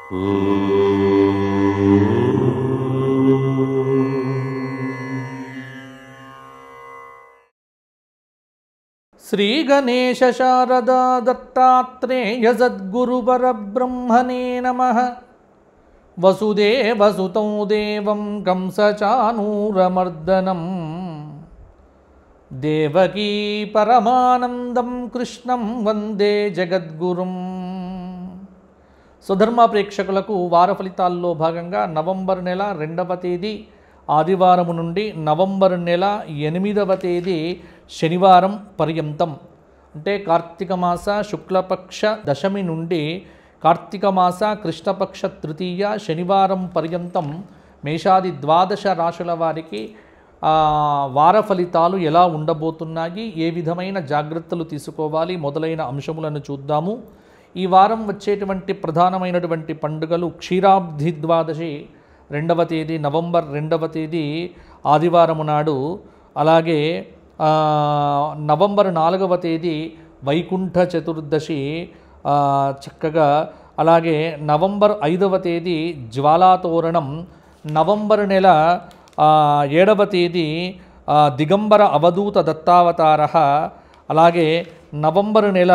శ్రీ గణేశ శారదా దత్తాత్రేయ సద్గురు పరబ్రహ్మణే నమః. వసుదేవసుతం దేవం కంసచానూరమర్దనం దేవకీ పరమానందం కృష్ణం వందే జగద్గురుం. స్వధర్మ ప్రేక్షకులకు వార ఫలితాల్లో భాగంగా నవంబర్ నెల 2వ తేదీ ఆదివారం నుండి నవంబర్ నెల 8వ తేదీ శనివారం పర్యంతం, అంటే కార్తీక మాస శుక్లపక్ష దశమి నుండి కార్తీక మాస కృష్ణపక్ష తృతీయ శనివారం పర్యంతం మేషాది 12 రాశుల వారికి వార ఫలితాలు ఎలా ఉండబోతున్నాయి, ఏ విధమైన జాగ్రత్తలు తీసుకోవాలి మొదలైన అంశములను చూద్దాము. ఈ వారం వచ్చేటువంటి ప్రధానమైనటువంటి పండుగలు క్షీరాబ్ధి ద్వాదశి 2వ తేదీ నవంబర్ 2వ తేదీ ఆదివారము నాడు, అలాగే నవంబర్ 4వ తేదీ వైకుంఠ చతుర్దశి చక్కగా, అలాగే నవంబర్ 5వ తేదీ జ్వాలాతోరణం, నవంబర్ నెల 7వ తేదీ దిగంబర అవధూత దత్తావతార, అలాగే నవంబర్ నెల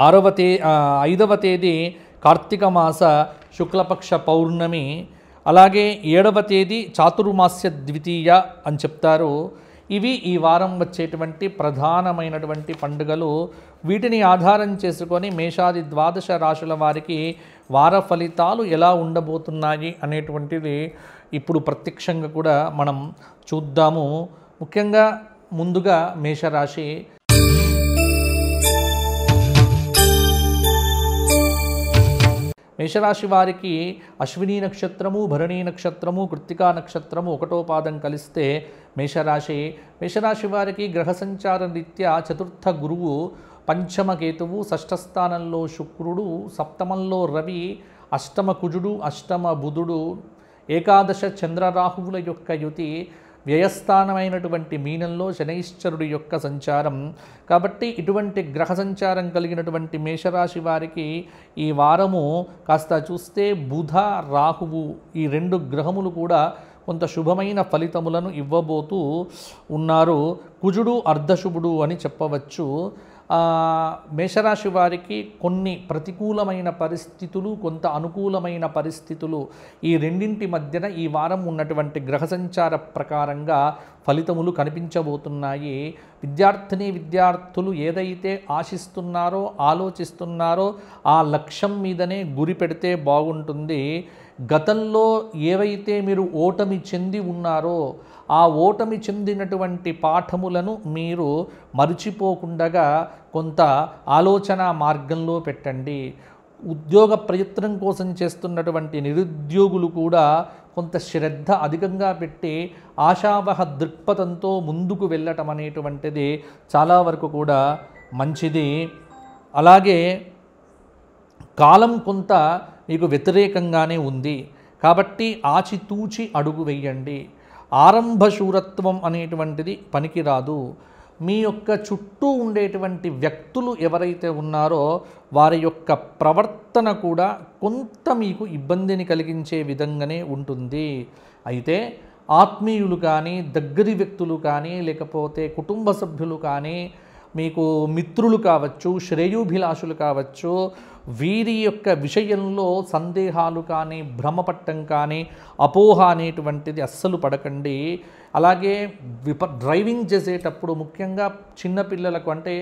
5వ తేదీ కార్తీక మాస శుక్లపక్ష పౌర్ణమి, అలాగే 7వ తేదీ చాతుర్మాస్య ద్వితీయ అని చెప్తారు. ఇవి ఈ వారం వచ్చేటువంటి ప్రధానమైనటువంటి పండుగలు. వీటిని ఆధారం చేసుకొని మేషాది 12 రాశుల వారికి వార ఫలితాలు ఎలా ఉండబోతున్నాయి అనేటువంటిది ఇప్పుడు ప్రత్యక్షంగా కూడా మనం చూద్దాము. ముఖ్యంగా ముందుగా మేషరాశి. మేషరాశి వారికి అశ్విని నక్షత్రము, భరణీ నక్షత్రము, కృత్తికా నక్షత్రము 1వ పాదం కలిస్తే మేషరాశి వారికి గ్రహ సంచార రీత్యా 4థ గురువు, 5మ కేతువు, 6ఠ స్థానంలో శుక్రుడు, 7మలో రవి, 8మ కుజుడు, 8మ బుధుడు, 11 చంద్రరాహువుల యొక్క యుతి, వ్యయస్థానమైనటువంటి మీనంలో శనైశ్చరుడి యొక్క సంచారం. కాబట్టి ఇటువంటి గ్రహ సంచారం కలిగినటువంటి మేషరాశి వారికి ఈ వారము కాస్త చూస్తే బుధ రాహువు ఈ 2 గ్రహములు కూడా కొంత శుభమైన ఫలితములను ఇవ్వబోతూ ఉన్నారు. కుజుడు అర్ధశుభుడు అని చెప్పవచ్చు. మేషరాశి వారికి కొన్ని ప్రతికూలమైన పరిస్థితులు, కొంత అనుకూలమైన పరిస్థితులు, ఈ రెండింటి మధ్యన ఈ వారం ఉన్నటువంటి గ్రహ సంచార ప్రకారంగా ఫలితములు కనిపించబోతున్నాయి. విద్యార్థులు ఏదైతే ఆశిస్తున్నారో, ఆలోచిస్తున్నారో ఆ లక్ష్యం మీదనే గురి పెడితే బాగుంటుంది. గతంలో ఏవైతే మీరు ఓటమి చెంది ఉన్నారో ఆ ఓటమి చెందినటువంటి పాఠములను మీరు మరిచిపోకుండా కొంత ఆలోచన మార్గంలో పెట్టండి. ఉద్యోగ ప్రయత్నం కోసం చేస్తున్నటువంటి నిరుద్యోగులు కూడా కొంత శ్రద్ధ అధికంగా పెట్టి ఆశావహ దృక్పథంతో ముందుకు వెళ్ళటం అనేటువంటిది చాలా వరకు కూడా మంచిది. అలాగే కాలం కొంత మీకు వ్యతిరేకంగానే ఉంది కాబట్టి ఆచితూచి అడుగు వేయండి. ఆరంభ శూరత్వం అనేటువంటిది పనికిరాదు. మీ యొక్క చుట్టూ ఉండేటువంటి వ్యక్తులు ఎవరైతే ఉన్నారో వారి యొక్క ప్రవర్తన కూడా కొంత మీకు ఇబ్బందిని కలిగించే విధంగానే ఉంటుంది. అయితే ఆత్మీయులు కానీ, దగ్గరి వ్యక్తులు కానీ, లేకపోతే కుటుంబ సభ్యులు కానీ, మీకు మిత్రులు కావచ్చు, శ్రేయోభిలాషులు కావచ్చు, వీరి యొక్క విషయంలో సందేహాలు కానీ, భ్రమపట్టం కానీ, అపోహ అనేటువంటిది అస్సలు పడకండి. అలాగే డ్రైవింగ్ చేసేటప్పుడు ముఖ్యంగా చిన్నపిల్లలకు, అంటే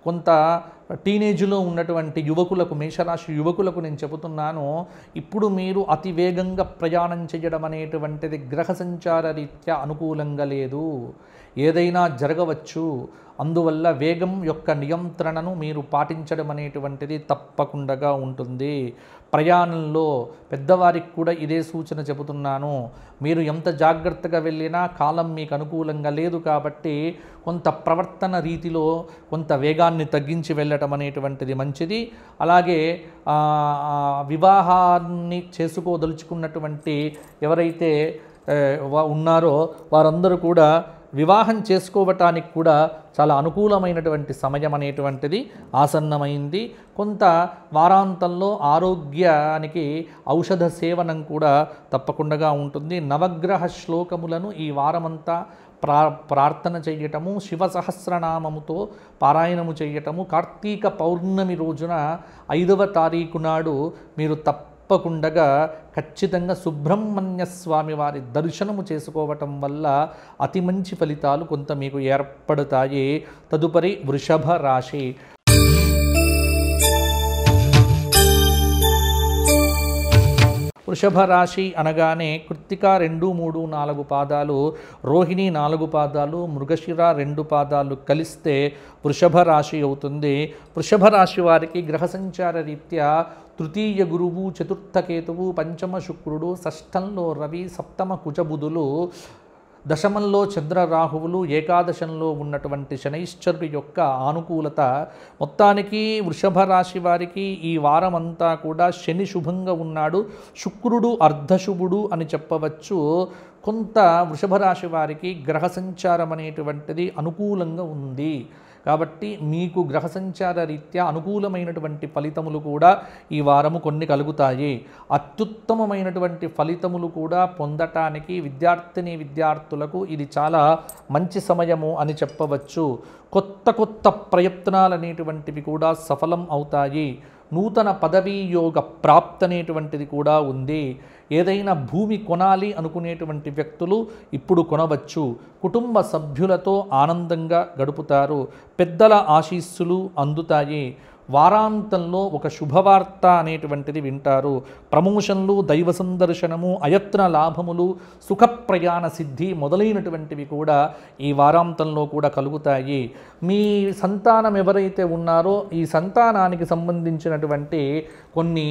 కొంత టీనేజ్లో ఉన్నటువంటి యువకులకు, మేషరాశి యువకులకు నేను చెబుతున్నాను, ఇప్పుడు మీరు అతి వేగంగా ప్రయాణం చేయడం అనేటువంటిది గ్రహ సంచార రీత్యా అనుకూలంగా లేదు. ఏదైనా జరగవచ్చు. అందువల్ల వేగం యొక్క నియంత్రణను మీరు పాటించడం అనేటువంటిది తప్పకుండా ఉంటుంది. ప్రయాణంలో పెద్దవారికి కూడా ఇదే సూచన చెబుతున్నాను. మీరు ఎంత జాగ్రత్తగా వెళ్ళినా కాలం మీకు అనుకూలంగా లేదు కాబట్టి కొంత ప్రవర్తన రీతిలో కొంత వేగాన్ని తగ్గించి వెళ్ళటం అనేటువంటిది మంచిది. అలాగే వివాహాన్ని చేసుకోదలుచుకున్నటువంటి ఎవరైతే ఉన్నారో వారందరూ కూడా వివాహం చేసుకోవటానికి కూడా చాలా అనుకూలమైనటువంటి సమయం అనేటువంటిది ఆసన్నమైంది. కొంత వారాంతంలో ఆరోగ్యానికి ఔషధ సేవనం కూడా తప్పకుండా ఉంటుంది. నవగ్రహ శ్లోకములను ఈ వారమంతా ప్రార్థన చేయటము, శివ సహస్రనామముతో పారాయణము చేయటము, కార్తీక పౌర్ణమి రోజున 5వ తారీఖు నాడు మీరు తప్పకుండా ఖచ్చితంగా సుబ్రహ్మణ్య స్వామి వారి దర్శనము చేసుకోవటం వల్ల అతి మంచి ఫలితాలు కొంత మీకు ఏర్పడతాయి. తదుపరి వృషభ రాశి. వృషభ రాశి అనగానే కృత్తిక 2, 3, 4 పాదాలు, రోహిణి 4 పాదాలు, మృగశిర 2 పాదాలు కలిస్తే వృషభ రాశి అవుతుంది. వృషభ రాశి వారికి గ్రహ సంచార రీత్యా తృతీయ గురువు, చతుర్థ కేతువు, పంచమ శుక్రుడు, షష్ఠంలో రవి, సప్తమ కుజబుధులు, దశమంలో చంద్ర రాహువులు, ఏకాదశంలో ఉన్నటువంటి శనైశ్చరుడి యొక్క ఆనుకూలత. మొత్తానికి వృషభ రాశి వారికి ఈ వారమంతా కూడా శని శుభంగా ఉన్నాడు, శుక్రుడు అర్ధశుభుడు అని చెప్పవచ్చు. కొంత వృషభ రాశి వారికి గ్రహ సంచారం అనేటువంటిది అనుకూలంగా ఉంది కాబట్టి మీకు గ్రహ సంచార రీత్యా అనుకూలమైనటువంటి ఫలితములు కూడా ఈ వారము కొన్ని కలుగుతాయి. అత్యుత్తమమైనటువంటి ఫలితములు కూడా పొందటానికి విద్యార్థులకు ఇది చాలా మంచి సమయము అని చెప్పవచ్చు. కొత్త ప్రయత్నాలు అనేటువంటివి కూడా సఫలం అవుతాయి. నూతన పదవీ యోగ ప్రాప్తి అనేటువంటిది కూడా ఉంది. ఏదైనా భూమి కొనాలి అనుకునేటువంటి వ్యక్తులు ఇప్పుడు కొనవచ్చు. కుటుంబ సభ్యులతో ఆనందంగా గడుపుతారు. పెద్దల ఆశీస్సులు అందుతాయి. వారాంతంలో ఒక శుభవార్త అనేటువంటిది వింటారు. ప్రమోషన్లు, దైవ సందర్శనము, అయత్న లాభములు, సుఖ ప్రయాణ సిద్ధి మొదలైనటువంటివి కూడా ఈ వారాంతంలో కూడా కలుగుతాయి. మీ సంతానం ఎవరైతే ఉన్నారో ఈ సంతానానికి సంబంధించినటువంటి కొన్ని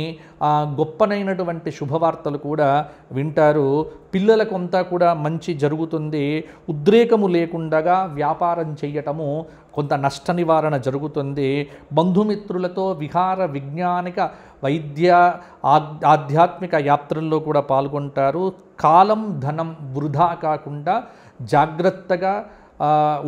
గొప్పనైనటువంటి శుభవార్తలు కూడా వింటారు. పిల్లలకు అంతా కూడా మంచి జరుగుతుంది. ఉద్రేకము లేకుండా వ్యాపారం చేయటము కొంత నష్ట నివారణ జరుగుతుంది. బంధుమిత్రులతో విహార, విజ్ఞానిక, వైద్య, ఆధ్యాత్మిక యాత్రల్లో కూడా పాల్గొంటారు. కాలం, ధనం వృధా కాకుండా జాగ్రత్తగా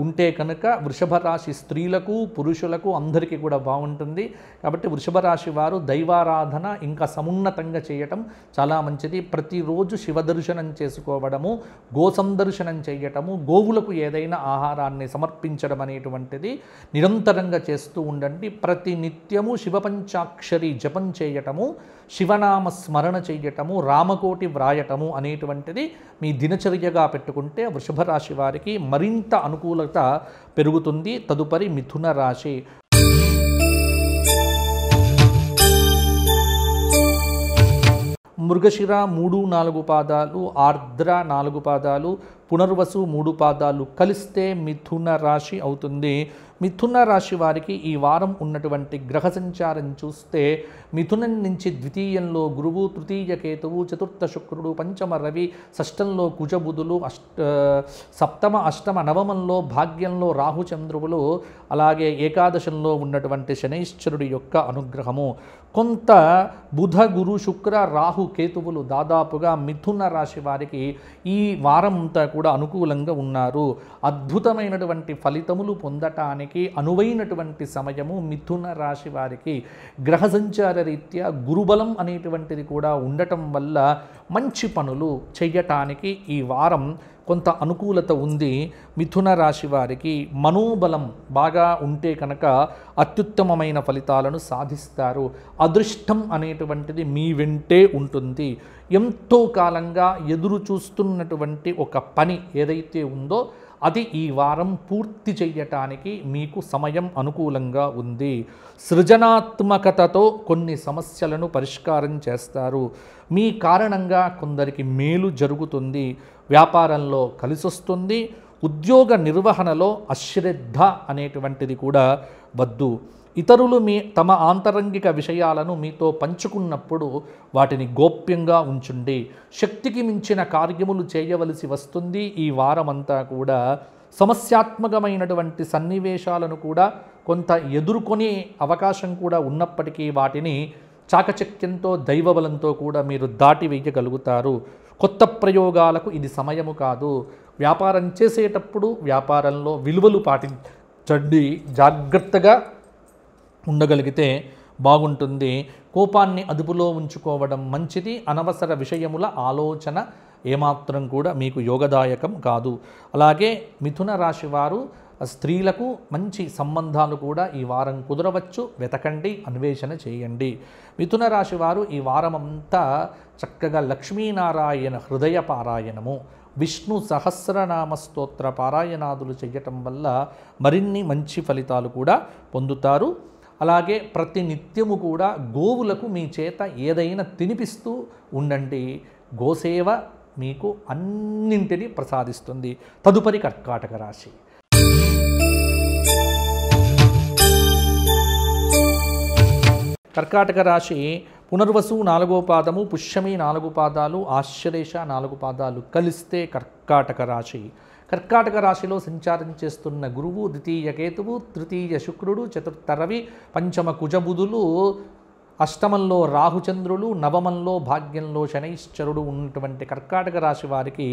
ఉంటే కనుక వృషభ రాశి స్త్రీలకు, పురుషులకు అందరికీ కూడా బాగుంటుంది. కాబట్టి వృషభ రాశి వారు దైవారాధన ఇంకా సమున్నతంగా చేయటం చాలా మంచిది. ప్రతిరోజు శివ దర్శనం చేసుకోవడము, గో సందర్శనం చేయటము, గోవులకు ఏదైనా ఆహారాన్ని సమర్పించడం అనేటువంటిది నిరంతరంగా చేస్తూ ఉండండి. ప్రతి నిత్యము శివ పంచాక్షరి జపం చేయటము, శివనామ స్మరణ చేయటము, రామకోటి వ్రాయటము అనేటువంటిది మీ దినచర్యగా పెట్టుకుంటే వృషభ రాశి వారికి మరింత అనుకూలత పెరుగుతుంది. తదుపరి మిథున రాశి. మృగశిర 3, 4 పాదాలు, ఆర్ద్ర 4 పాదాలు, పునర్వసు 3 పాదాలు కలిస్తే మిథున రాశి అవుతుంది. మిథున రాశి వారికి ఈ వారం ఉన్నటువంటి గ్రహ సంచారం చూస్తే మిథునం నుంచి ద్వితీయంలో గురువు, తృతీయ కేతువు, చతుర్థ శుక్రుడు, పంచమ రవి, షష్టంలో కుజబుధులు, సప్తమ, అష్టమ, నవమంలో భాగ్యంలో రాహుచంద్రువులు, అలాగే ఏకాదశంలో ఉన్నటువంటి శనైశ్చరుడి యొక్క అనుగ్రహము. కొంత బుధ, గురు, శుక్ర, రాహు, కేతువులు దాదాపుగా మిథున రాశి వారికి ఈ వారం అంతా కూడా అనుకూలంగా ఉన్నారు. అద్భుతమైనటువంటి ఫలితములు పొందటానికి అనువైనటువంటి సమయము మిథున రాశి వారికి. గ్రహ సంచార రీత్యా గురుబలం అనేటువంటిది కూడా ఉండటం వల్ల మంచి పనులు చేయటానికి ఈ వారం కొంత అనుకూలత ఉంది. మిథున రాశి వారికి మనోబలం బాగా ఉంటే కనుక అత్యుత్తమమైన ఫలితాలను సాధిస్తారు. అదృష్టం అనేటువంటిది మీ వెంటే ఉంటుంది. ఎంతో కాలంగా ఎదురు చూస్తున్నటువంటి ఒక పని ఏదైతే ఉందో అది ఈ వారం పూర్తి చేయటానికి మీకు సమయం అనుకూలంగా ఉంది. సృజనాత్మకతతో కొన్ని సమస్యలను పరిష్కారం చేస్తారు. మీ కారణంగా కొందరికి మేలు జరుగుతుంది. వ్యాపారంలో కలిసొస్తుంది. ఉద్యోగ నిర్వహణలో అశ్రద్ధ అనేటువంటిది కూడా వద్దు. ఇతరులు తమ ఆంతరంగిక విషయాలను మీతో పంచుకున్నప్పుడు వాటిని గోప్యంగా ఉంచండి. శక్తికి మించిన కార్యములు చేయవలసి వస్తుంది. ఈ వారమంతా కూడా సమస్యాత్మకమైనటువంటి సన్నివేశాలను కూడా కొంత ఎదుర్కొనే అవకాశం కూడా ఉన్నప్పటికీ వాటిని చాకచక్యంతో, దైవబలంతో కూడా మీరు దాటి వేయగలుగుతారు. కొత్త ప్రయోగాలకు ఇది సమయము కాదు. వ్యాపారం చేసేటప్పుడు వ్యాపారంలో విలువలు పాటించండి, జాగ్రత్తగా ఉండగలిగితే బాగుంటుంది. కోపాన్ని అదుపులో ఉంచుకోవడం మంచిది. అనవసర విషయముల ఆలోచన ఏమాత్రం కూడా మీకు యోగదాయకం కాదు. అలాగే మిథున రాశి వారు స్త్రీలకు మంచి సంబంధాలు కూడా ఈ వారం కుదరవచ్చు. వెతకండి, అన్వేషణ చేయండి. మిథున రాశి వారు ఈ వారమంతా చక్కగా లక్ష్మీనారాయణ హృదయ పారాయణము, విష్ణు సహస్రనామ స్తోత్ర పారాయణాదులు చేయటం వల్ల మరిన్ని మంచి ఫలితాలు కూడా పొందుతారు. అలాగే ప్రతి నిత్యము కూడా గోవులకు మీ చేత ఏదైనా తినిపిస్తూ ఉండండి. గోసేవ మీకు అన్నింటినీ ప్రసాదిస్తుంది. తదుపరి కర్కాటక రాశి. కర్కాటక రాశి పునర్వసు 4వ పాదము, పుష్యమి 4 పాదాలు, ఆశ్లేష 4 పాదాలు కలిస్తే కర్కాటక రాశి. కర్కాటక రాశిలో సంచారం చేస్తున్న గురువు, ద్వితీయ కేతువు, తృతీయ శుక్రుడు, చతుర్థ రవి, పంచమ కుజబుధులు, అష్టమంలో రాహుచంద్రులు, నవమంలో భాగ్యంలో శనైశ్చరుడు ఉన్నటువంటి కర్కాటక రాశి వారికి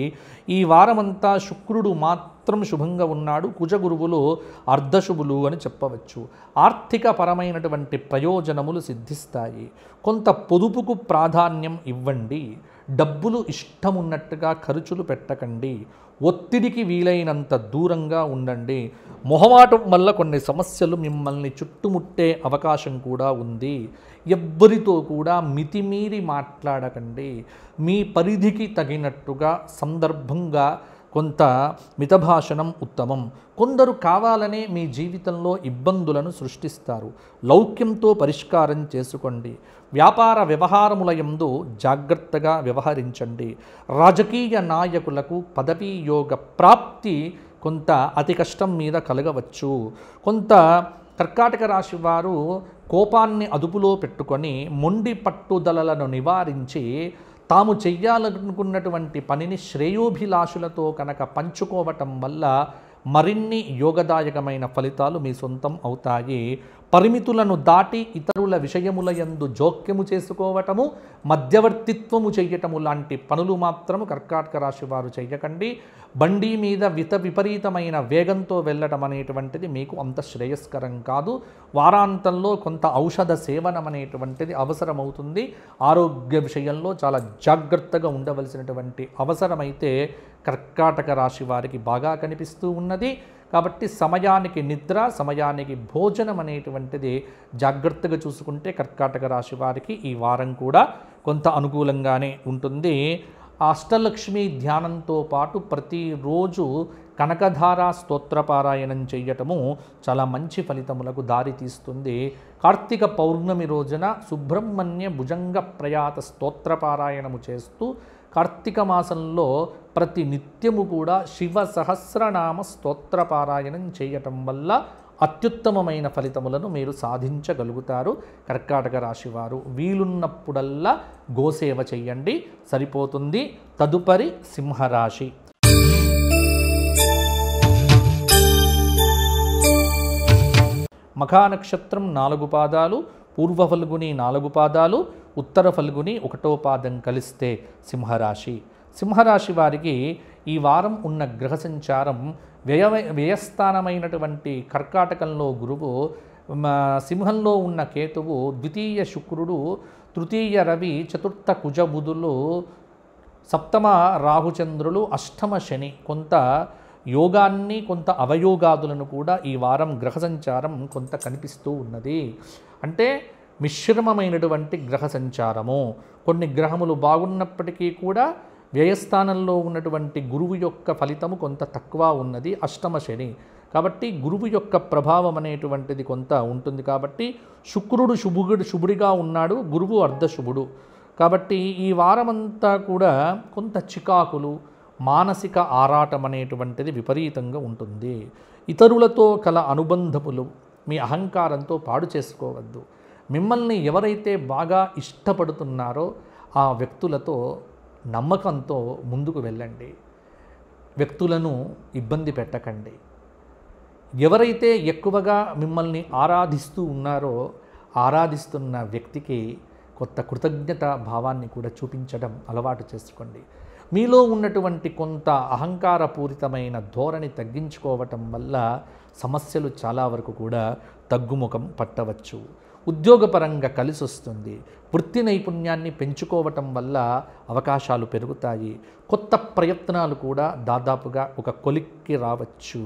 ఈ వారమంతా శుక్రుడు మాత్రం శుభంగా ఉన్నాడు. కుజగురువులు అర్ధశుభులు అని చెప్పవచ్చు. ఆర్థిక పరమైనటువంటి ప్రయోజనములు సిద్ధిస్తాయి. కొంత పొదుపుకు ప్రాధాన్యం ఇవ్వండి. డబ్బులు ఇష్టమున్నట్టుగా ఖర్చులు పెట్టకండి. ఒత్తిడికి వీలైనంత దూరంగా ఉండండి. మొహమాటం వల్ల కొన్ని సమస్యలు మిమ్మల్ని చుట్టుముట్టే అవకాశం కూడా ఉంది. ఎవ్వరితో కూడా మితిమీరి మాట్లాడకండి. మీ పరిధికి తగినట్టుగా సందర్భంగా కొంత మితభాషణం ఉత్తమం. కొందరు కావాలనే మీ జీవితంలో ఇబ్బందులను సృష్టిస్తారు. లౌక్యంతో పరిష్కారం చేసుకోండి. వ్యాపార వ్యవహారముల యందు జాగ్రత్తగా వ్యవహరించండి. రాజకీయ నాయకులకు పదవీ యోగ ప్రాప్తి కొంత అతి కష్టం మీద కలగవచ్చు. కొంత కర్కాటక రాశి వారు కోపాన్ని అదుపులో పెట్టుకొని మొండి పట్టుదలలను నివారించి తాము చెయ్యాలనుకున్నటువంటి పనిని శ్రేయోభిలాషులతో కనుక పంచుకోవటం వల్ల మరిన్ని యోగదాయకమైన ఫలితాలు మీ సొంతం అవుతాయి. పరిమితులను దాటి ఇతరుల విషయముల యందు జోక్యము చేసుకోవటము, మధ్యవర్తిత్వము చెయ్యటము లాంటి పనులు మాత్రము కర్కాటక రాశి వారు చెయ్యకండి. బండి మీద విపరీతమైన వేగంతో వెళ్ళటం అనేటువంటిది మీకు అంత శ్రేయస్కరం కాదు. వారాంతంలో కొంత ఔషధ సేవనం అనేటువంటిది అవసరమవుతుంది. ఆరోగ్య విషయంలో చాలా జాగ్రత్తగా ఉండవలసినటువంటి అవసరమైతే కర్కాటక రాశి వారికి బాగా కనిపిస్తూ ఉన్నది. కాబట్టి సమయానికి నిద్ర, సమయానికి భోజనం అనేటువంటిది జాగ్రత్తగా చూసుకుంటే కర్కాటక రాశి వారికి ఈ వారం కూడా కొంత అనుకూలంగానే ఉంటుంది. అష్టలక్ష్మి ధ్యానంతో పాటు ప్రతిరోజు కనకధార స్తోత్రపారాయణం చేయటము చాలా మంచి ఫలితములకు దారితీస్తుంది. కార్తీక పౌర్ణమి రోజున సుబ్రహ్మణ్య భుజంగ ప్రయాత స్తోత్రపారాయణము చేస్తూ కార్తీక మాసంలో ప్రతి నిత్యము కూడా శివ సహస్రనామ స్తోత్రపారాయణం చేయటం వల్ల అత్యుత్తమమైన ఫలితములను మీరు సాధించగలుగుతారు. కర్కాటక రాశి వారు వీలున్నప్పుడల్లా గోసేవ చెయ్యండి, సరిపోతుంది. తదుపరి సింహరాశి. మఖా నక్షత్రం 4 పాదాలు, పూర్వ ఫల్గుని 4 పాదాలు, ఉత్తర ఫల్గుని 1వ పాదం కలిస్తే సింహరాశి. సింహరాశి వారికి ఈ వారం ఉన్న గ్రహ సంచారం వ్యయస్థానమైనటువంటి కర్కాటకంలో గురువు, సింహంలో ఉన్న కేతువు, ద్వితీయ శుక్రుడు, తృతీయ రవి, చతుర్థ కుజబుధులు, సప్తమ రాహుచంద్రులు, అష్టమ శని కొంత యోగాన్ని కొంత అవయోగాదులను కూడా ఈ వారం గ్రహ సంచారం కొంత కనిపిస్తూ ఉన్నది. అంటే మిశ్రమమైనటువంటి గ్రహ సంచారము. కొన్ని గ్రహములు బాగున్నప్పటికీ కూడా వ్యయస్థానంలో ఉన్నటువంటి గురువు యొక్క ఫలితము కొంత తక్కువ ఉన్నది, అష్టమ శని. కాబట్టి గురువు యొక్క ప్రభావం అనేటువంటిది కొంత ఉంటుంది. కాబట్టి శుక్రుడు శుభుడిగా ఉన్నాడు, గురువు అర్ధశుభుడు. కాబట్టి ఈ వారమంతా కూడా కొంత చికాకులు, మానసిక ఆరాటం అనేటువంటిది విపరీతంగా ఉంటుంది. ఇతరులతో కల అనుబంధములు మీ అహంకారంతో పాడు చేసుకోవద్దు. మిమ్మల్ని ఎవరైతే బాగా ఇష్టపడుతున్నారో ఆ వ్యక్తులతో నమ్మకంతో ముందుకు వెళ్ళండి. వ్యక్తులను ఇబ్బంది పెట్టకండి. ఎవరైతే ఎక్కువగా మిమ్మల్ని ఆరాధిస్తూ ఉన్నారో ఆరాధిస్తున్న వ్యక్తికి కొత్త కృతజ్ఞత భావాన్ని కూడా చూపించడం అలవాటు చేసుకోండి. మీలో ఉన్నటువంటి కొంత అహంకారపూరితమైన ధోరణి తగ్గించుకోవటం వల్ల సమస్యలు చాలా వరకు కూడా తగ్గుముఖం పట్టవచ్చు. ఉద్యోగపరంగా కలిసి వస్తుంది. వృత్తి నైపుణ్యాన్ని పెంచుకోవటం వల్ల అవకాశాలు పెరుగుతాయి. కొత్త ప్రయత్నాలు కూడా దాదాపుగా ఒక కొలిక్కి రావచ్చు.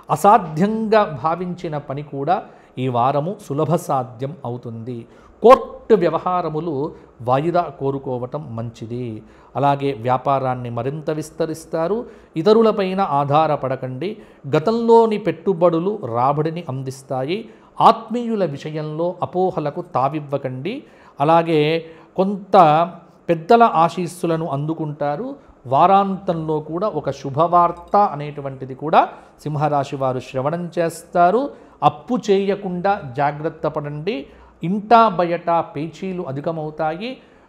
అసాధ్యంగా భావించిన పని కూడా ఈ వారము సులభ సాధ్యం అవుతుంది. కోర్టు వ్యవహారములు వాయిదా కోరుకోవటం మంచిది. అలాగే వ్యాపారాన్ని మరింత విస్తరిస్తారు. ఇతరులపైన ఆధారపడకండి. గతంలోని పెట్టుబడులు రాబడిని అందిస్తాయి. ఆత్మీయుల విషయంలో అపోహలకు తావివ్వకండి. అలాగే కొంత పెద్దల ఆశీస్సులను అందుకుంటారు. వారాంతంలో కూడా ఒక శుభవార్త అనేటువంటిది కూడా సింహరాశి వారు శ్రవణం చేస్తారు. అప్పు చేయకుండా జాగ్రత్త పడండి. ఇంటా బయట పేచీలు అధికమవుతాయి.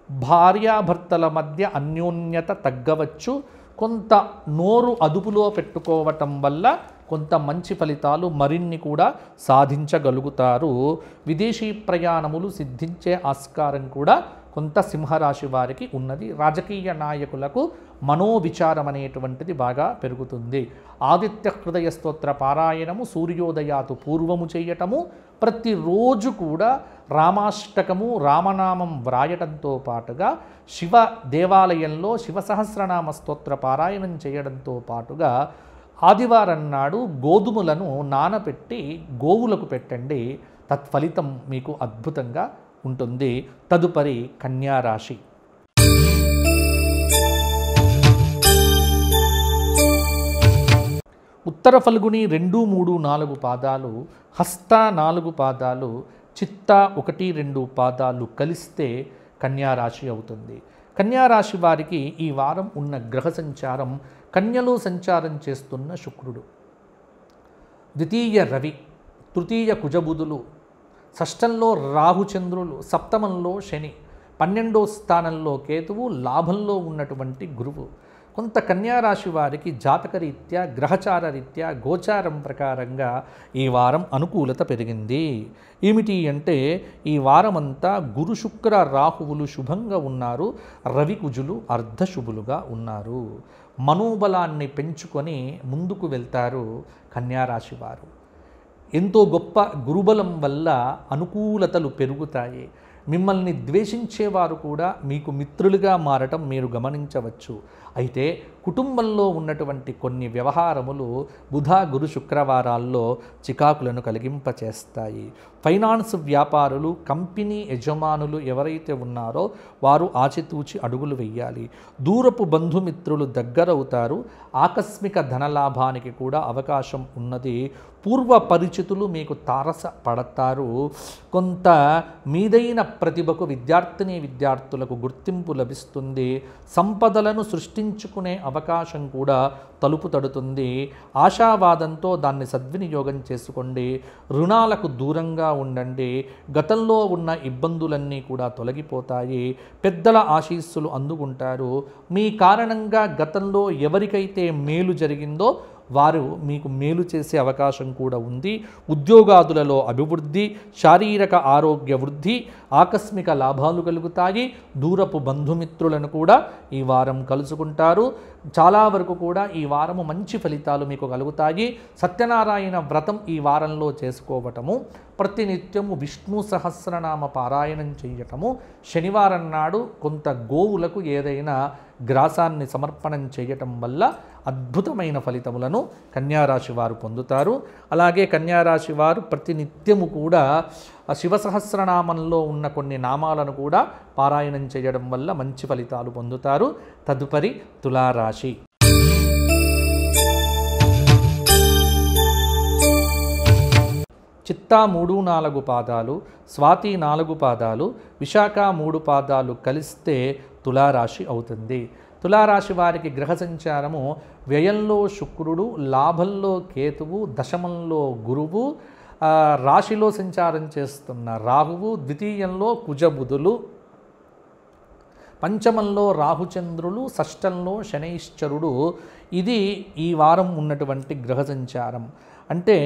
భార్యాభర్తల మధ్య అన్యోన్యత తగ్గవచ్చు. కొంత నోరు అదుపులో పెట్టుకోవటం వల్ల కొంత మంచి ఫలితాలు మరిన్ని కూడా సాధించగలుగుతారు. విదేశీ ప్రయాణములు సిద్ధించే ఆస్కారం కూడా కొంత సింహరాశి వారికి ఉన్నది. రాజకీయ నాయకులకు మనోవిచారం అనేటువంటిది బాగా పెరుగుతుంది. ఆదిత్య హృదయ స్తోత్ర పారాయణము సూర్యోదయాతు పూర్వము చేయటము, ప్రతిరోజు కూడా రామాష్టకము రామనామం వ్రాయటంతో పాటుగా శివ దేవాలయంలో శివ సహస్రనామ స్తోత్ర పారాయణం చేయడంతో పాటుగా ఆదివారం నాడు గోధుమలను నానబెట్టి గోవులకు పెట్టండి. తత్ఫలితం మీకు అద్భుతంగా ఉంటుంది. తదుపరి కన్యారాశి. ఉత్తర ఫల్గుని 2, 3, 4 పాదాలు, హస్త 4 పాదాలు, చిత్త 1, 2 పాదాలు కలిస్తే కన్యారాశి అవుతుంది. కన్యారాశి వారికి ఈ వారం ఉన్న గ్రహ సంచారం కన్యలో సంచారం చేస్తున్న శుక్రుడు, ద్వితీయ రవి, తృతీయ కుజబుధులు, షష్టంలో రాహుచంద్రులు, సప్తమంలో శని, 12వ స్థానంలో కేతువు, లాభంలో ఉన్నటువంటి గురువు. కొంత కన్యారాశి వారికి జాతకరీత్యా గ్రహచార రీత్యా గోచారం ప్రకారంగా ఈ వారం అనుకూలత పెరిగింది. ఏమిటి అంటే ఈ వారమంతా గురు శుక్ర రాహువులు శుభంగా ఉన్నారు. రవి కుజులు అర్ధశుభులుగా ఉన్నారు. మనోబలాన్ని పెంచుకొని ముందుకు వెళ్తారు కన్యారాశి వారు. ఎంతో గొప్ప గురుబలం వల్ల అనుకూలతలు పెరుగుతాయి. మిమ్మల్ని ద్వేషించేవారు కూడా మీకు మిత్రులుగా మారటం మీరు గమనించవచ్చు. అయితే కుటుంబంలో ఉన్నటువంటి కొన్ని వ్యవహారములు బుధ గురు శుక్రవారాల్లో చికాకులను కలిగింపచేస్తాయి. ఫైనాన్స్ వ్యాపారులు, కంపెనీ యజమానులు ఎవరైతే ఉన్నారో వారు ఆచితూచి అడుగులు వేయాలి. దూరపు బంధుమిత్రులు దగ్గరవుతారు. ఆకస్మిక ధనలాభానికి కూడా అవకాశం ఉన్నది. పూర్వ పరిచితులు మీకు తారస పడతారు. కొంత మీదైన ప్రతిభకు విద్యార్థులకు గుర్తింపు లభిస్తుంది. సంపదలను సృష్టించుకునే అవకాశం కూడా తలుపు తడుతుంది. ఆశావాదంతో దాన్ని సద్వినియోగం చేసుకోండి. రుణాలకు దూరంగా ఉండండి. గతంలో ఉన్న ఇబ్బందులన్నీ కూడా తొలగిపోతాయి. పెద్దల ఆశీస్సులు అందుకుంటారు. మీ కారణంగా గతంలో ఎవరికైతే మేలు జరిగిందో వారు మీకు మేలు చేసే అవకాశం కూడా ఉంది. ఉద్యోగాదులలో అభివృద్ధి, శారీరక ఆరోగ్య వృద్ధి, ఆకస్మిక లాభాలు కలుగుతాయి. దూరపు బంధుమిత్రులను కూడా ఈ వారం కలుసుకుంటారు. చాలా వరకు కూడా ఈ వారము మంచి ఫలితాలు మీకు కలుగుతాయి. సత్యనారాయణ వ్రతం ఈ వారంలో చేసుకోవటము, ప్రతినిత్యము విష్ణు సహస్రనామ పారాయణం చేయటము, శనివారం నాడు కొంత గోవులకు ఏదైనా గ్రాసాన్ని సమర్పణం చేయటం వల్ల అద్భుతమైన ఫలితములను కన్యారాశి వారు పొందుతారు. అలాగే కన్యారాశి వారు ప్రతినిత్యము కూడా శివ సహస్రనామంలో ఉన్న కొన్ని నామాలను కూడా పారాయణం చేయడం వల్ల మంచి ఫలితాలు పొందుతారు. తదుపరి తులారాశి. చిత్తా 3, 4 పాదాలు, స్వాతి 4 పాదాలు, విశాఖ 3 పాదాలు కలిస్తే తులారాశి అవుతుంది. తులారాశి వారికి గ్రహ సంచారము వ్యయంలో శుక్రుడు, లాభంలో కేతువు, దశమంలో గురువు, రాశిలో సంచారం చేస్తున్న రాహువు, ద్వితీయంలో కుజబుధులు, పంచమంలో రాహుచంద్రులు, షష్టంలో శనైశ్చరుడు. ఇది ఈ వారం ఉన్నటువంటి గ్రహ సంచారం. అంటే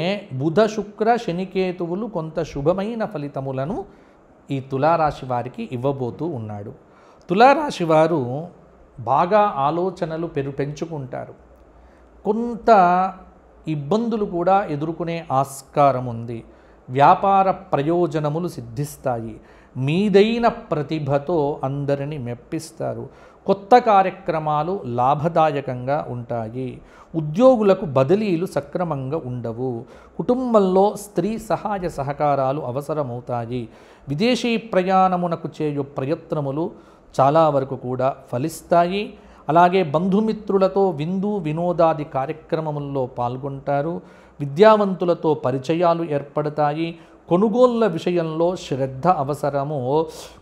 బుధ శుక్ర శనికేతువులు కొంత శుభమైన ఫలితములను ఈ తులారాశి వారికి ఇవ్వబోతూ ఉన్నాడు. తులారాశి వారు బాగా ఆలోచనలు పెంచుకుంటారు. కొంత ఇబ్బందులు కూడా ఎదుర్కొనే ఆస్కారం ఉంది. వ్యాపార ప్రయోజనములు సిద్ధిస్తాయి. మీదైన ప్రతిభతో అందరిని మెప్పిస్తారు. కొత్త కార్యక్రమాలు లాభదాయకంగా ఉంటాయి. ఉద్యోగులకు బదిలీలు సక్రమంగా ఉండవు. కుటుంబంలో స్త్రీ సహాయ సహకారాలు అవసరమవుతాయి. విదేశీ ప్రయాణమునకు చేయు ప్రయత్నములు చాలా వరకు కూడా ఫలిస్తాయి. అలాగే బంధుమిత్రులతో విందు వినోదాది కార్యక్రమముల్లో పాల్గొంటారు. విద్యావంతులతో పరిచయాలు ఏర్పడతాయి. కొనుగోళ్ల విషయంలో శ్రద్ధ అవసరము.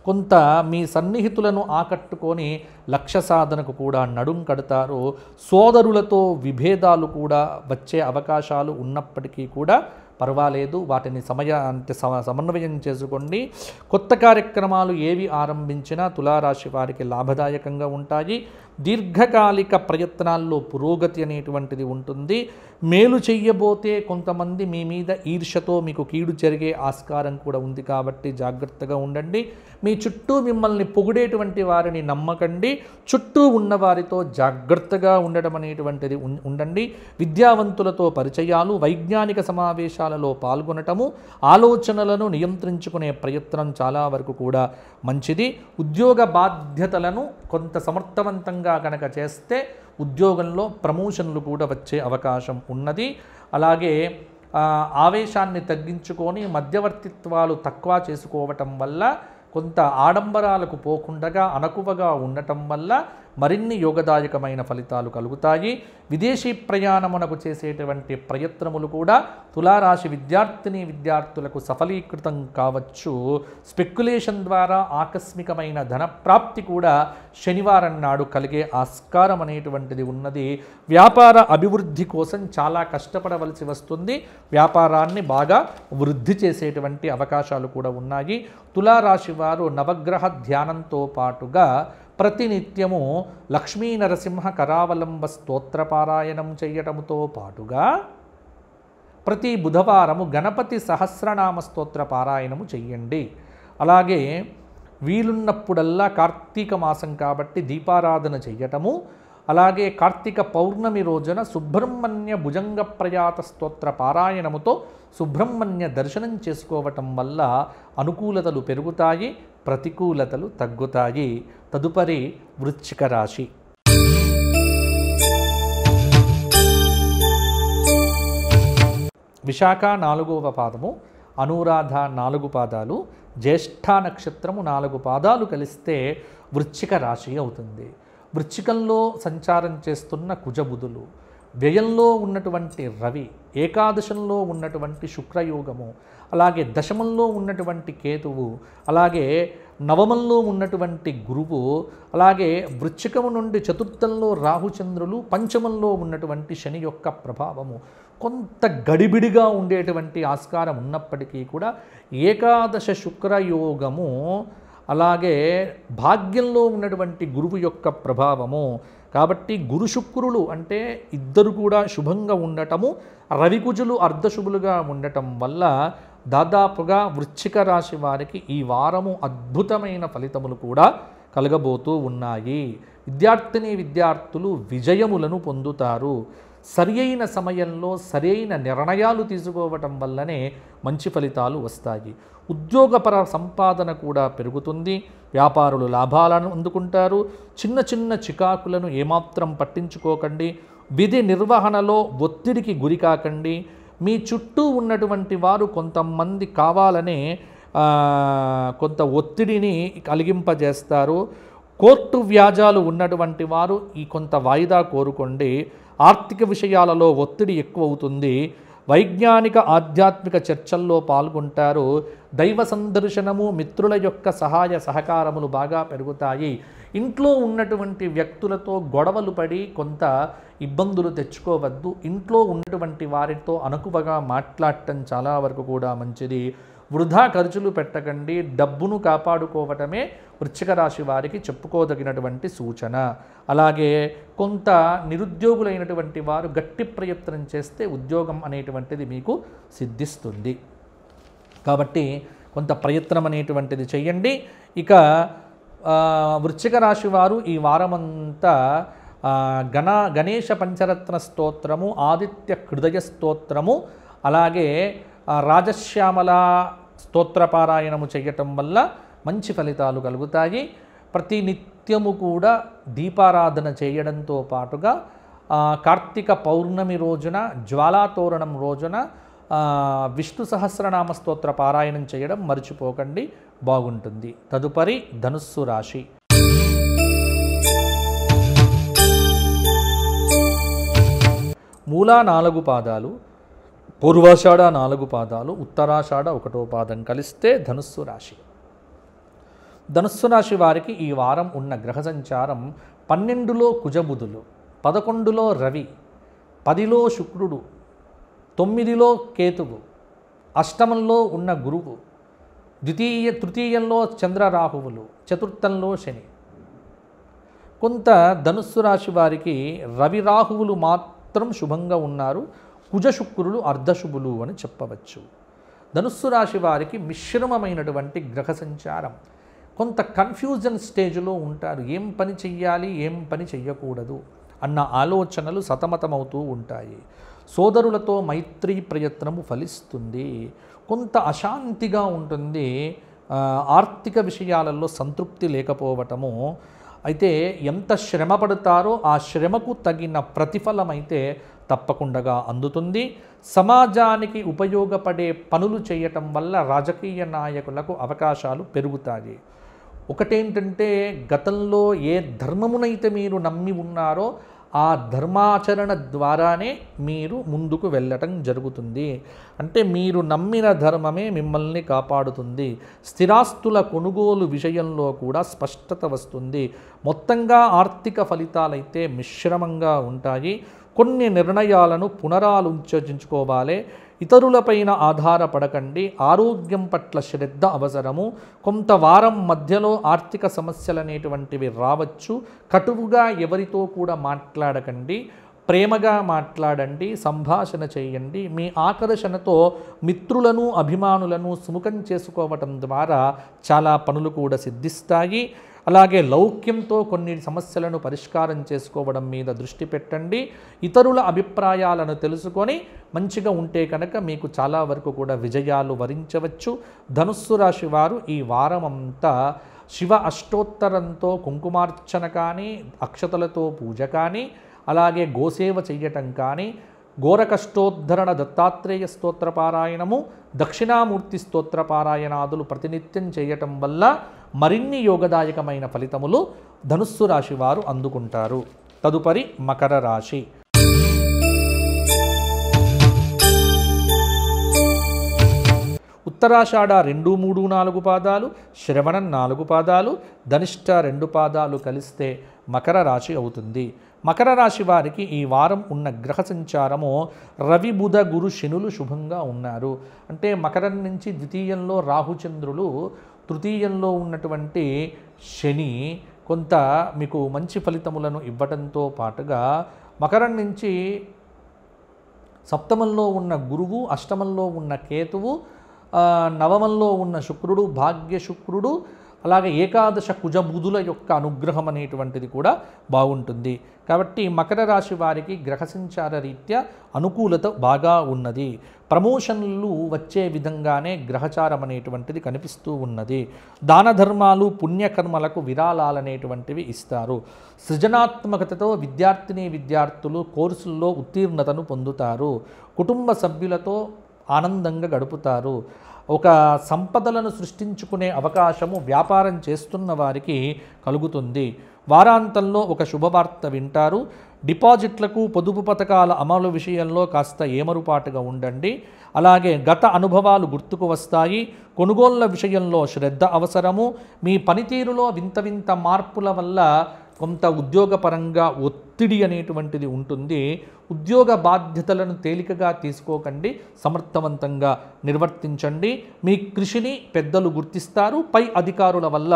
కొంత మీ సన్నిహితులను ఆకట్టుకొని లక్ష్య సాధనకు కూడా నడుం కడతారు. సోదరులతో విభేదాలు కూడా వచ్చే అవకాశాలు ఉన్నప్పటికీ కూడా పర్వాలేదు, వాటిని సమన్వయం చేసుకోండి. కొత్త కార్యక్రమాలు ఏవి ఆరంభించినా తులారాశి వారికి లాభదాయకంగా ఉంటాయి. దీర్ఘకాలిక ప్రయత్నాల్లో పురోగతి అనేటువంటిది ఉంటుంది. మేలు చెయ్యబోతే కొంతమంది మీ మీద ఈర్ష్యతో మీకు కీడు జరిగే ఆస్కారం కూడా ఉంది కాబట్టి జాగ్రత్తగా ఉండండి. మీ చుట్టూ మిమ్మల్ని పొగిడేటువంటి వారిని నమ్మకండి. చుట్టూ ఉన్నవారితో జాగ్రత్తగా ఉండడం అనేటువంటిది ఉండండి. విద్యావంతులతో పరిచయాలు, వైజ్ఞానిక సమావేశాలలో పాల్గొనటము, ఆలోచనలను నియంత్రించుకునే ప్రయత్నం చాలా వరకు కూడా మంచిది. ఉద్యోగ బాధ్యతలను కొంత సమర్థవంతంగా కనుక చేస్తే ఉద్యోగంలో ప్రమోషన్లు కూడా వచ్చే అవకాశం ఉన్నది. అలాగే ఆవేశాన్ని తగ్గించుకొని మధ్యవర్తిత్వాలు తక్కువ చేసుకోవటం వల్ల, కొంత ఆడంబరాలకు పోకుండా అణకువగా ఉండటం వల్ల మరిన్ని యోగదాయకమైన ఫలితాలు కలుగుతాయి. విదేశీ ప్రయాణమునకు చేసేటువంటి ప్రయత్నములు కూడా తులారాశి విద్యార్థులకు సఫలీకృతం కావచ్చు. స్పెక్యులేషన్ ద్వారా ఆకస్మికమైన ధన ప్రాప్తి కూడా శనివారం నాడు కలిగే ఆస్కారం అనేటువంటిది ఉన్నది. వ్యాపార అభివృద్ధి కోసం చాలా కష్టపడవలసి వస్తుంది. వ్యాపారాన్ని బాగా వృద్ధి చేసేటువంటి అవకాశాలు కూడా ఉన్నాయి. తులారాశి వారు నవగ్రహ ధ్యానంతో పాటుగా ప్రతినిత్యము లక్ష్మీ నరసింహ కరావలంబ స్తోత్రపారాయణం చేయటముతో పాటుగా ప్రతి బుధవారము గణపతి సహస్రనామ స్తోత్ర పారాయణము చెయ్యండి. అలాగే వీలున్నప్పుడల్లా కార్తీక మాసం కాబట్టి దీపారాధన చెయ్యటము, అలాగే కార్తీక పౌర్ణమి రోజున సుబ్రహ్మణ్య భుజంగ ప్రయాత స్తోత్ర పారాయణముతో సుబ్రహ్మణ్య దర్శనం చేసుకోవటం వల్ల అనుకూలతలు పెరుగుతాయి, ప్రతికూలతలు తగ్గుతాయి. తదుపరి వృశ్చిక రాశి. విశాఖ 4వ పాదము, అనురాధ 4 పాదాలు, జ్యేష్ఠ నక్షత్రము 4 పాదాలు కలిస్తే వృశ్చిక రాశి అవుతుంది. వృశ్చికంలో సంచారం చేస్తున్న కుజబుధులు, వ్యయంలో ఉన్నటువంటి రవి, ఏకాదశంలో ఉన్నటువంటి శుక్రయోగము, అలాగే దశమంలో ఉన్నటువంటి కేతువు, అలాగే నవమంలో ఉన్నటువంటి గురువు, అలాగే వృశ్చికము నుండి చతుర్థంలో రాహుచంద్రులు, పంచమంలో ఉన్నటువంటి శని యొక్క ప్రభావము కొంత గడిబిడిగా ఉండేటువంటి ఆస్కారం ఉన్నప్పటికీ కూడా ఏకాదశ శుక్రయోగము, అలాగే భాగ్యంలో ఉన్నటువంటి గురువు యొక్క ప్రభావము కాబట్టి గురు శుక్రులు అంటే ఇద్దరు కూడా శుభంగా ఉండటము, రవికుజులు అర్ధశుభులుగా ఉండటం వల్ల దాదాపుగా వృశ్చిక రాశి వారికి ఈ వారము అద్భుతమైన ఫలితములు కూడా కలగబోతూ ఉన్నాయి. విద్యార్థులు విజయములను పొందుతారు. సరియైన సమయంలో సరైన నిర్ణయాలు తీసుకోవటం వల్లనే మంచి ఫలితాలు వస్తాయి. ఉద్యోగపర సంపాదన కూడా పెరుగుతుంది. వ్యాపారులు లాభాలను అందుకుంటారు. చిన్న చిన్న చికాకులను ఏమాత్రం పట్టించుకోకండి. విధి నిర్వహణలో ఒత్తిడికి గురి కాకండి. మీ చుట్టూ ఉన్నటువంటి వారు కొంతమంది కావాలనే కొంత ఒత్తిడిని కలిగింపజేస్తారు. కోర్టు వ్యాజ్యాలు ఉన్నటువంటి వారు ఈ కొంత వాయిదా కోరుకోండి. ఆర్థిక విషయాలలో ఒత్తిడి ఎక్కువ అవుతుంది. వైజ్ఞానిక ఆధ్యాత్మిక చర్చల్లో పాల్గొంటారు. దైవ సందర్శనము, మిత్రుల యొక్క సహాయ సహకారములు బాగా పెరుగుతాయి. ఇంట్లో ఉన్నటువంటి వ్యక్తులతో గొడవలు పడి కొంత ఇబ్బందులు తెచ్చుకోవద్దు. ఇంట్లో ఉన్నటువంటి వారితో అణకువగా మాట్లాడటం చాలా వరకు కూడా మంచిది. వృధా ఖర్చులు పెట్టకండి. డబ్బును కాపాడుకోవటమే వృశ్చిక రాశి వారికి చెప్పుకోదగినటువంటి సూచన. అలాగే కొంత నిరుద్యోగులైనటువంటి వారు గట్టి ప్రయత్నం చేస్తే ఉద్యోగం అనేటువంటిది మీకు సిద్ధిస్తుంది. కాబట్టి కొంత ప్రయత్నం అనేటువంటిది చేయండి. ఇక వృశ్చిక రాశి వారు ఈ వారమంతా గణేశ పంచరత్న స్తోత్రము, ఆదిత్య హృదయ స్తోత్రము, అలాగే రాజశ్యామల స్తోత్రపారాయణము చేయటం వల్ల మంచి ఫలితాలు కలుగుతాయి. ప్రతి నిత్యము కూడా దీపారాధన చేయడంతో పాటుగా కార్తీక పౌర్ణమి రోజున, జ్వాలాతోరణం రోజున విష్ణు సహస్రనామ స్తోత్ర పారాయణం చేయడం మర్చిపోకండి, బాగుంటుంది. తదుపరి ధనుస్సు రాశి. మూలా 4 పాదాలు, పూర్వాషాఢ 4 పాదాలు, ఉత్తరాషాఢ 1వ పాదం కలిస్తే ధనుస్సు రాశి. ధనుస్సు రాశి వారికి ఈ వారం ఉన్న గ్రహ సంచారం 12లో కుజబుధులు, 11లో రవి, 10లో శుక్రుడు, 9లో కేతువు, అష్టమంలో ఉన్న గురువు, తృతీయంలో చంద్రరాహువులు, చతుర్థంలో శని. కొంత ధనుస్సు రాశి వారికి రవి రాహువులు మాత్రం శుభంగా ఉన్నారు, కుజ శుక్రులు అర్ధశుభులు అని చెప్పవచ్చు. ధనుస్సు రాశి వారికి మిశ్రమమైనటువంటి గ్రహ సంచారం. కొంత కన్ఫ్యూజన్ స్టేజ్లో ఉంటారు. ఏం పని చెయ్యాలి, ఏం పని చెయ్యకూడదు అన్న ఆలోచనలు సతమతమవుతూ ఉంటాయి. సోదరులతో మైత్రీ ప్రయత్నము ఫలిస్తుంది. కొంత అశాంతిగా ఉంటుంది. ఆర్థిక విషయాలలో సంతృప్తి లేకపోవటము. అయితే ఎంత శ్రమ పడతారో ఆ శ్రమకు తగిన ప్రతిఫలం అయితే తప్పకుండా అందుతుంది. సమాజానికి ఉపయోగపడే పనులు చేయటం వల్ల రాజకీయ నాయకులకు అవకాశాలు పెరుగుతాయి. ఒకటేంటంటే, గతంలో ఏ ధర్మమునైతే మీరు నమ్మి ఉన్నారో ఆ ధర్మాచరణ ద్వారానే మీరు ముందుకు వెళ్ళటం జరుగుతుంది. అంటే మీరు నమ్మిన ధర్మమే మిమ్మల్ని కాపాడుతుంది. స్థిరాస్తుల కొనుగోలు విషయంలో కూడా స్పష్టత వస్తుంది. మొత్తంగా ఆర్థిక ఫలితాలైతే మిశ్రమంగా ఉంటాయి. కొన్ని నిర్ణయాలను పునరాలోచించుకోవాలి. ఇతరులపైన ఆధారపడకండి. ఆరోగ్యం పట్ల శ్రద్ధ అవసరము. కొంత వారం మధ్యలో ఆర్థిక సమస్యలు అనేటువంటివి రావచ్చు. కటువుగా ఎవరితో కూడా మాట్లాడకండి. ప్రేమగా మాట్లాడండి, సంభాషణ చేయండి. మీ ఆకర్షణతో మిత్రులను, అభిమానులను సుముఖం చేసుకోవటం ద్వారా చాలా పనులు కూడా సిద్ధిస్తాయి. అలాగే లౌక్యంతో కొన్ని సమస్యలను పరిష్కారం చేసుకోవడం మీద దృష్టి పెట్టండి. ఇతరుల అభిప్రాయాలను తెలుసుకొని మంచిగా ఉంటే కనుక మీకు చాలా వరకు కూడా విజయాలు వరించవచ్చు. ధనుస్సు రాశి వారు ఈ వారమంతా శివ అష్టోత్తరంతో కుంకుమార్చన కానీ, అక్షతలతో పూజ కానీ, అలాగే గోసేవ చెయ్యటం కానీ, ఘోరకష్టోద్ధరణ దత్తాత్రేయ స్తోత్ర పారాయణము, దక్షిణామూర్తి స్తోత్ర పారాయణాదులు ప్రతినిత్యం చేయటం వల్ల మరిన్ని యోగదాయకమైన ఫలితములు ధనుస్సు రాశి వారు అందుకుంటారు. తదుపరి మకర రాశి. ఉత్తరాషాఢ 2, 3, 4 పాదాలు, శ్రవణం 4 పాదాలు, ధనిష్ట 2 పాదాలు కలిస్తే మకర రాశి అవుతుంది. మకర రాశి వారికి ఈ వారం ఉన్న గ్రహ సంచారము రవి, బుధ, గురు, శనులు శుభంగా ఉన్నారు. అంటే మకరం నుంచి ద్వితీయంలో రాహుచంద్రులు, తృతీయంలో ఉన్నటువంటి శని కొంత మీకు మంచి ఫలితములను ఇవ్వడంతో పాటుగా మకరం నుంచి సప్తమంలో ఉన్న గురువు, అష్టమంలో ఉన్న కేతువు, నవమంలో ఉన్న శుక్రుడు, భాగ్య శుక్రుడు, అలాగే ఏకాదశ కుజబుధుల యొక్క అనుగ్రహం అనేటువంటిది కూడా బాగుంటుంది. కాబట్టి మకర రాశి వారికి గ్రహ సంచార రీత్యా అనుకూలత బాగా ఉన్నది. ప్రమోషన్లు వచ్చే విధంగానే గ్రహచారం అనేటువంటిది కనిపిస్తూ ఉన్నది. దాన ధర్మాలు, పుణ్యకర్మలకు విరాళాలనేటువంటివి ఇస్తారు. సృజనాత్మకతతో విద్యార్థులు కోర్సుల్లో ఉత్తీర్ణతను పొందుతారు. కుటుంబ సభ్యులతో ఆనందంగా గడుపుతారు. ఒక సంపదలను సృష్టించుకునే అవకాశము వ్యాపారం చేస్తున్న వారికి కలుగుతుంది. వారాంతంలో ఒక శుభవార్త వింటారు. డిపాజిట్లకు, పొదుపు పథకాల అమలు విషయంలో కాస్త ఏమరుపాటుగా ఉండండి. అలాగే గత అనుభవాలు గుర్తుకు వస్తాయి. కొనుగోళ్ల విషయంలో శ్రద్ధ అవసరము. మీ పనితీరులో వింత మార్పుల వల్ల కొంత ఉద్యోగపరంగా ఒత్తిడి అనేటువంటిది ఉంటుంది. ఉద్యోగ బాధ్యతలను తేలికగా తీసుకోకండి, సమర్థవంతంగా నిర్వర్తించండి. మీ కృషిని పెద్దలు గుర్తిస్తారు. పై అధికారుల వల్ల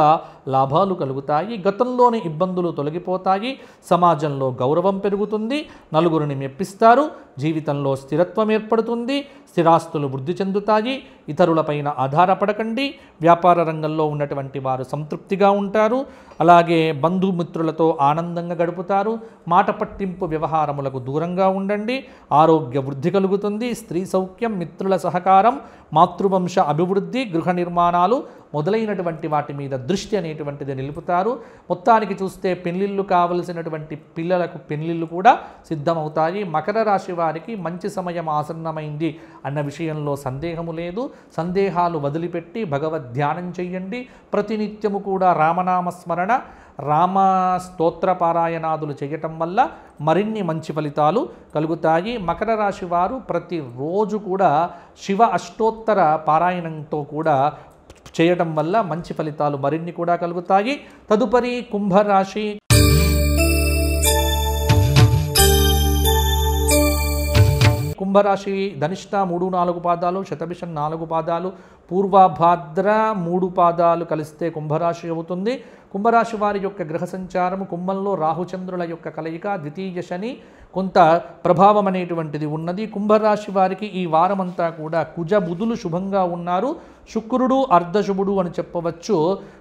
లాభాలు కలుగుతాయి. గతంలోని ఇబ్బందులు తొలగిపోతాయి. సమాజంలో గౌరవం పెరుగుతుంది. నలుగురిని మెప్పిస్తారు. జీవితంలో స్థిరత్వం ఏర్పడుతుంది. స్థిరాస్తులు వృద్ధి చెందుతాయి. ఇతరులపైన ఆధారపడకండి. వ్యాపార రంగంలో ఉన్నటువంటి వారు సంతృప్తిగా ఉంటారు. అలాగే బంధుమిత్రులతో ఆనందంగా గడుపుతారు. మాట పట్టింపు వ్యవహారములకు దూరంగా ఉండండి. ఆరోగ్య వృద్ధి కలుగుతుంది. స్త్రీ సౌఖ్యం, మిత్రుల సహకారం, మాతృవంశ అభివృద్ధి, గృహ నిర్మాణాలు మొదలైనటువంటి వాటి మీద దృష్టి అనేటువంటిది నిలుపుతారు. మొత్తానికి చూస్తే పెళ్లిళ్ళు కావలసినటువంటి పిల్లలకు పెళ్లిళ్ళు కూడా సిద్ధమవుతాయి. మకర రాశి వారికి మంచి సమయం ఆసన్నమైంది అన్న విషయంలో సందేహము లేదు. సందేహాలు వదిలిపెట్టి భగవద్ ధ్యానం చెయ్యండి. ప్రతినిత్యము కూడా రామనామస్మరణ, రామ స్తోత్ర పారాయణాదులు చేయటం వల్ల మరిన్ని మంచి ఫలితాలు కలుగుతాయి. మకర రాశి వారు ప్రతిరోజు కూడా శివ అష్టోత్తర పారాయణంతో కూడా చేయటం వల్ల మంచి ఫలితాలు మరిన్ని కూడా కలుగుతాయి. తదుపరి కుంభరాశి. కుంభరాశి ధనిష్ట 3-4 పాదాలు, శతభిషం 4 పాదాలు, పూర్వభాద్ర 3 పాదాలు కలిస్తే కుంభరాశి అవుతుంది. కుంభరాశి వారి యొక్క గ్రహ సంచారము కుంభంలో రాహుచంద్రుల యొక్క కలయిక, ద్వితీయ శని కొంత ప్రభావం అనేటువంటిది ఉన్నది. కుంభరాశి వారికి ఈ వారమంతా కూడా కుజ బుధులు శుభంగా ఉన్నారు. శుక్రుడు అర్ధశుభుడు అని చెప్పవచ్చు.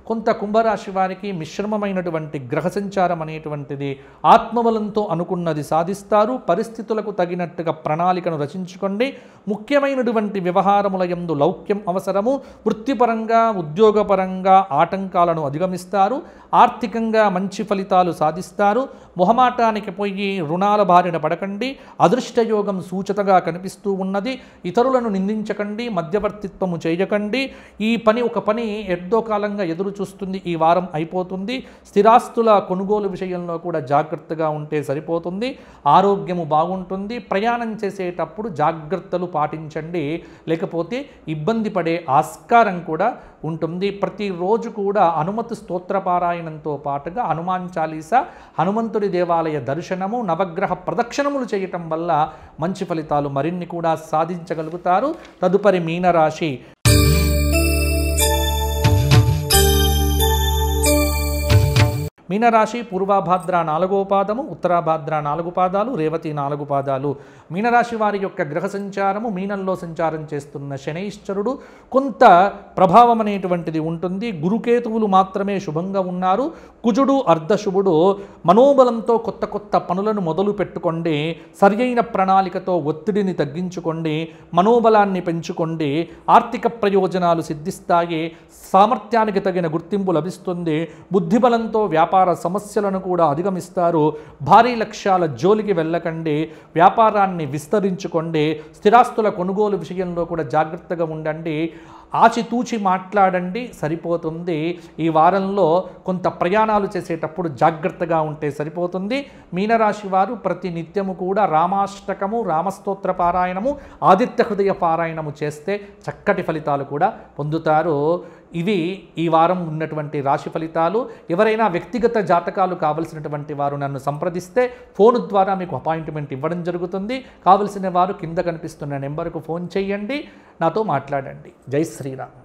కొంత కుంభరాశి వారికి మిశ్రమమైనటువంటి గ్రహ సంచారం అనేటువంటిది ఆత్మబలంతో అనుకున్నది సాధిస్తారు. పరిస్థితులకు తగినట్టుగా ప్రణాళికను రచించుకోండి. ముఖ్యమైనటువంటి వ్యవహారముల యందు లౌక్యం అవసరము. వృత్తిపరంగా ఉద్యోగపరంగా ఆటంకాలను అధిగమిస్తారు. ఆర్థికంగా మంచి ఫలితాలు సాధిస్తారు. మొహమాటానికి పోయి రుణాల బారిన పడకండి. అదృష్టయోగం సూచతగా కనిపిస్తూ ఉన్నది. ఇతరులను నిందించకండి, మధ్యవర్తిత్వము చేయకండి. ఈ పని ఒక పని ఎంతో కాలంగా ఎదురు చూస్తుంది, ఈ వారం అయిపోతుంది. స్థిరాస్తుల కొనుగోలు విషయంలో కూడా జాగ్రత్తగా ఉంటే సరిపోతుంది. ఆరోగ్యము బాగుంటుంది. ప్రయాణం చేసేటప్పుడు జాగ్రత్తలు పాటించండి, లేకపోతే ఇబ్బంది పడే ఆస్కారం కూడా ఉంటుంది. ప్రతిరోజు కూడా హనుమత్ స్తోత్ర పారాయణంతో పాటుగా హనుమాన్ చాలీసా, హనుమంతుడి దేవాలయ దర్శనము, నవగ్రహ ప్రదక్షిణములు చేయటం వల్ల మంచి ఫలితాలు మరిన్ని కూడా సాధించగలుగుతారు. తదుపరి మీనరాశి. మీనరాశి పూర్వభాద్ర 4వ పాదము, ఉత్తరాభాద్ర 4 పాదాలు, రేవతి 4 పాదాలు. మీనరాశి వారి యొక్క గ్రహ సంచారము మీనంలో సంచారం చేస్తున్న శనైశ్వరుడు కొంత ప్రభావం అనేటువంటిది ఉంటుంది. గురుకేతువులు మాత్రమే శుభంగా ఉన్నారు. కుజుడు అర్ధశుభుడు. మనోబలంతో కొత్త కొత్త పనులను మొదలు పెట్టుకోండి. సరియైన ప్రణాళికతో ఒత్తిడిని తగ్గించుకోండి. మనోబలాన్ని పెంచుకోండి. ఆర్థిక ప్రయోజనాలు సిద్ధిస్తాయి. సామర్థ్యానికి తగిన గుర్తింపు లభిస్తుంది. బుద్ధిబలంతో వ్యాపార సమస్యలను కూడా అధిగమిస్తారు. భారీ లక్ష్యాల జోలికి వెళ్ళకండి. వ్యాపారాన్ని విస్తరించుకోండి. స్థిరాస్తుల కొనుగోలు విషయంలో కూడా జాగ్రత్తగా ఉండండి. ఆచితూచి మాట్లాడండి, సరిపోతుంది. ఈ వారంలో కొంత ప్రయాణాలు చేసేటప్పుడు జాగ్రత్తగా ఉంటే సరిపోతుంది. మీనరాశి వారు ప్రతి నిత్యము కూడా రామాష్టకము, రామస్తోత్ర పారాయణము, ఆదిత్య హృదయ పారాయణము చేస్తే చక్కటి ఫలితాలు కూడా పొందుతారు. ఇవి ఈ వారం ఉన్నటువంటి రాశి ఫలితాలు. ఎవరైనా వ్యక్తిగత జాతకాలు కావలసినటువంటి వారు నన్ను సంప్రదిస్తే ఫోన్ ద్వారా మీకు అపాయింట్మెంట్ ఇవ్వడం జరుగుతుంది. కావలసిన వారు కింద కనిపిస్తున్న నెంబర్కు ఫోన్ చేయండి, నాతో మాట్లాడండి. జై శ్రీరామ్.